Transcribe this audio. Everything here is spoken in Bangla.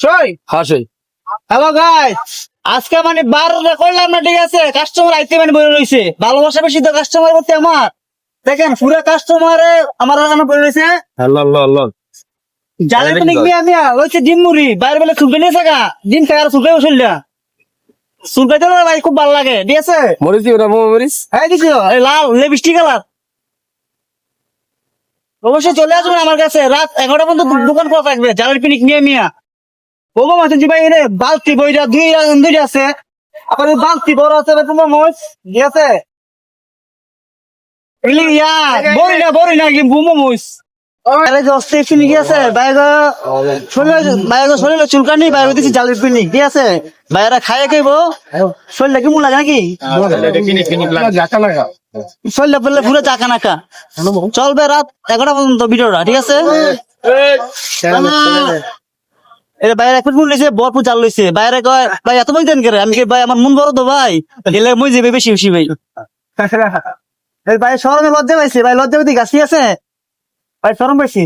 সই হ্যাঁ সেই হ্যালো গাইস, আজকে মানে বার করলাম না, ঠিক আছে? কাস্টমার আইতে মানে বলে রয়েছে, ভালোবাসা বেশি তো কাস্টমার করতে আমার। দেখেন পুরো কাস্টমারে আমার এখানে বলে রয়েছে আল্লাহ আল্লাহ আল্লাহ জালে এটা তো কি কয়? নিকবি আমি হচ্ছে ডিম মুড়ি বাইরে বলে চুলকে নিয়ে থাকা ডিম খাই আর চুলকে বসিলা চুলকাইতে না ভাই, খুব ভালো লাগে, ঠিক আছে? মরিচ দিও না মরিচ হ্যাঁ দিছি, এই লাল লিপস্টিক কালার। অবশ্যই চলে আসবেন আমার কাছে, রাত 11টা পর্যন্ত দোকান খোলা থাকবে। জালের পিনিক নিয়ে মিয়া ওগো মাছ জি ভাই, রে বালতি বইটা দুই আছে, আবার ওই বালতি বড় আছে তোমার মোষ, ঠিক আছে? এগুলি ইয়া বড়ি না কি বুমো মোষ। আরে যে অস্তে পিনিক আছে শরীরে চুলকানি বাইরে দিছি জালের পিনিক, ঠিক আছে? বাইরে খাইয়ে খাইব শরীরটা কেমন লাগে নাকি? শরীরটা বললে পুরো চাকা নাকা চলবে রাত 11টা পর্যন্ত ভিডিওটা, ঠিক আছে? এটা বাইরে এক ফুট লইছে, বরপুর চাল লইছে। বাইরে কয় ভাই এত বই দেন করে, আমি কি ভাই আমার মন বড় তো ভাই, এলে মই যাবে বেশি বেশি ভাই। ভাই শরমে লজ্জা পাইছে, ভাই লজ্জা পাইতে গাছি আছে ভাই, শরম পাইছি।